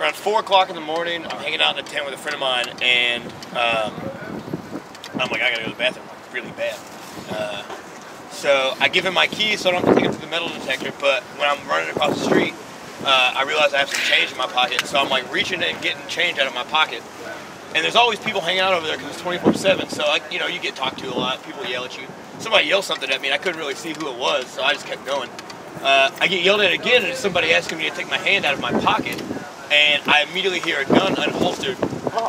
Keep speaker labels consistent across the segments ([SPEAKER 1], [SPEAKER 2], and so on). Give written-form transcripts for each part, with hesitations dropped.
[SPEAKER 1] around 4 o'clock in the morning. I'm hanging out in a tent with a friend of mine, and I'm like, I gotta go to the bathroom, like, really bad. So I give him my keys so I don't have to take him to the metal detector, but when I'm running across the street, I realize I have some change in my pocket, so I'm like reaching and getting change out of my pocket. And there's always people hanging out over there because it's 24/7, so like, you know, you get talked to a lot, people yell at you. Somebody yelled something at me and I couldn't really see who it was, so I just kept going. I get yelled at again, and it's somebody asking me to take my hand out of my pocket, and I immediately hear a gun unholstered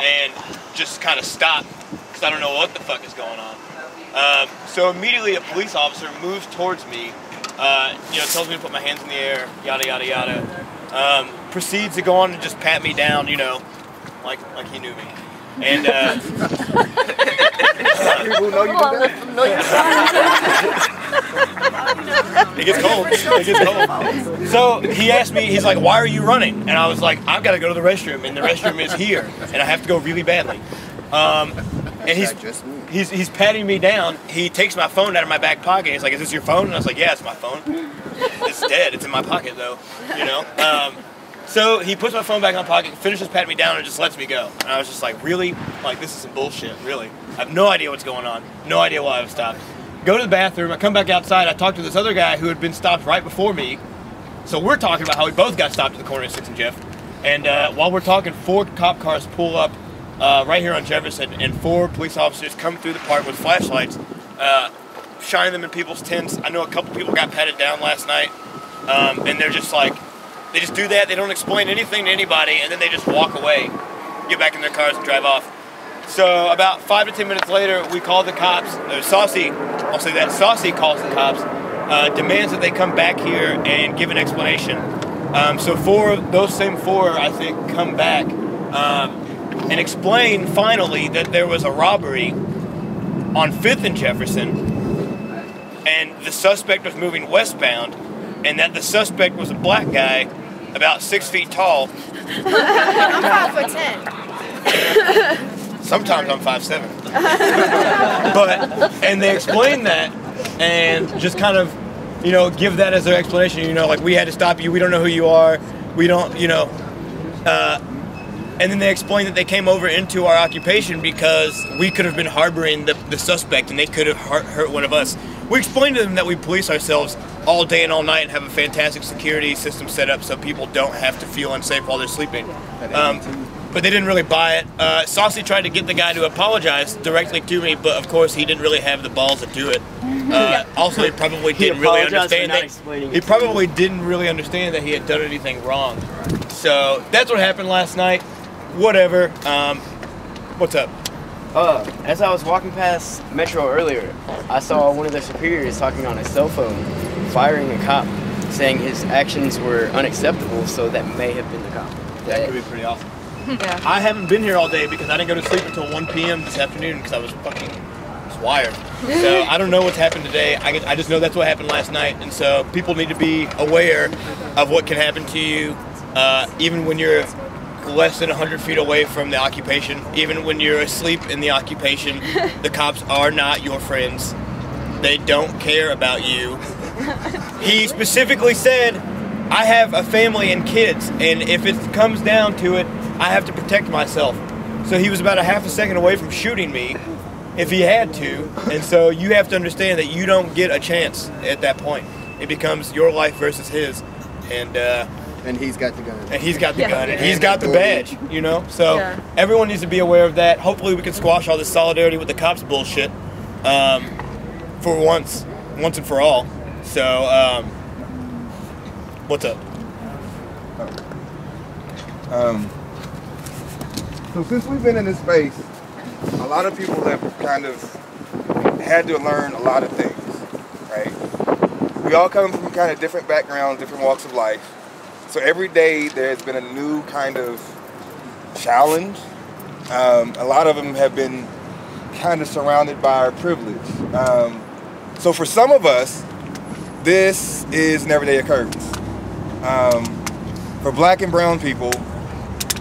[SPEAKER 1] and just kind of stop because I don't know what the fuck is going on. So immediately a police officer moves towards me, you know, tells me to put my hands in the air, yada yada yada. Proceeds to go on and just pat me down, you know, like he knew me. And
[SPEAKER 2] people know you do that.
[SPEAKER 1] It gets cold. It gets cold. So he asked me, he's like, "Why are you running?" And I was like, "I've got to go to the restroom, and the restroom is here, and I have to go really badly." And he's patting me down. He takes my phone out of my back pocket. He's like, "Is this your phone?" And I was like, "Yeah, it's my phone. It's dead. It's in my pocket, though." You know. So he puts my phone back in my pocket, finishes patting me down, and just lets me go. And I was just like, really? Like, this is some bullshit, really. I have no idea what's going on. No idea why I was stopped. Go to the bathroom. I come back outside. I talk to this other guy who had been stopped right before me. So we're talking about how we both got stopped at the corner of 6th and Jeff. And while we're talking, 4 cop cars pull up right here on Jefferson, and 4 police officers come through the park with flashlights, shining them in people's tents. I know a couple people got patted down last night, and they're just like, they just do that. They don't explain anything to anybody, and then they just walk away, get back in their cars and drive off. So about 5 to 10 minutes later, we call the cops. Saucy, I'll say that, Saucy calls the cops, demands that they come back here and give an explanation. So those same 4, I think, come back and explain finally that there was a robbery on 5th and Jefferson, and the suspect was moving westbound, and that the suspect was a black guy about 6 feet tall.
[SPEAKER 3] I'm 5'10".
[SPEAKER 1] Sometimes I'm 5'7". And they explain that and just kind of, you know, give that as their explanation. You know, like, we had to stop you. We don't know who you are. We don't, you know. And then they explain that they came over into our occupation because we could have been harboring the suspect, and they could have hurt one of us. We explained to them that we police ourselves all day and all night and have a fantastic security system set up so people don't have to feel unsafe while they're sleeping. But they didn't really buy it. Saucy tried to get the guy to apologize directly to me, but of course he didn't really have the balls to do it. Also, he probably didn't really understand that. He probably didn't really understand that he had done anything wrong. So that's what happened last night. Whatever. What's up?
[SPEAKER 4] As I was walking past Metro earlier, I saw one of their superiors talking on his cell phone, firing a cop, saying his actions were unacceptable, so that may have been the cop.
[SPEAKER 1] That could be pretty awesome.
[SPEAKER 3] Yeah.
[SPEAKER 1] I haven't been here all day because I didn't go to sleep until 1 p.m. this afternoon because I was wired. So I don't know what's happened today. I just know that's what happened last night, and so people need to be aware of what can happen to you, even when you're less than 100 feet away from the occupation, even when you're asleep in the occupation. The cops are not your friends. They don't care about you. He specifically said, I have a family and kids, and if it comes down to it, I have to protect myself. So he was about a half a second away from shooting me if he had to, and so you have to understand that you don't get a chance at that point. It becomes your life versus his, and
[SPEAKER 2] he's got the gun.
[SPEAKER 1] And he's got the gun, and he's got the badge, you know? So everyone needs to be aware of that. Hopefully we can squash all this solidarity with the cops bullshit for once and for all. So, what's up?
[SPEAKER 5] So since we've been in this space, a lot of people have kind of had to learn a lot of things, right? We all come from kind of different backgrounds, different walks of life. So every day there's been a new kind of challenge. A lot of them have been kind of surrounded by our privilege. So for some of us, this is an everyday occurrence. For black and brown people,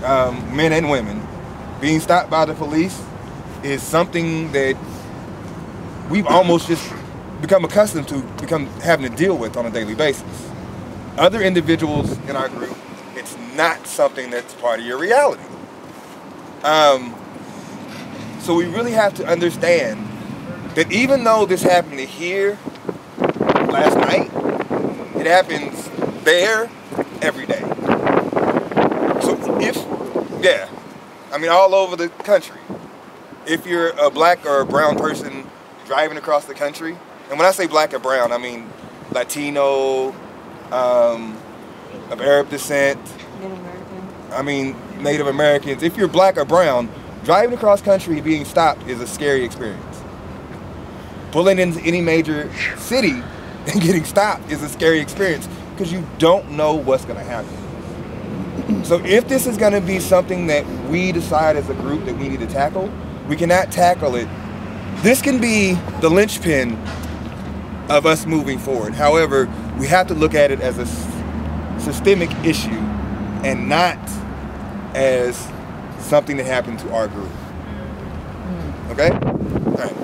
[SPEAKER 5] men and women, being stopped by the police is something that we've almost just become accustomed to having to deal with on a daily basis. Other individuals in our group, it's not something that's part of your reality. So we really have to understand that even though this happened here last night, it happens there every day. So I mean all over the country. If you're a black or a brown person driving across the country, and when I say black or brown, I mean Latino, of Arab descent, Native Americans. If you're black or brown, driving across country being stopped is a scary experience. Pulling into any major city and getting stopped is a scary experience because you don't know what's going to happen. So if this is going to be something that we decide as a group that we need to tackle, we cannot tackle it. This can be the linchpin of us moving forward. However, we have to look at it as a systemic issue and not as something that happened to our group. Okay? All right.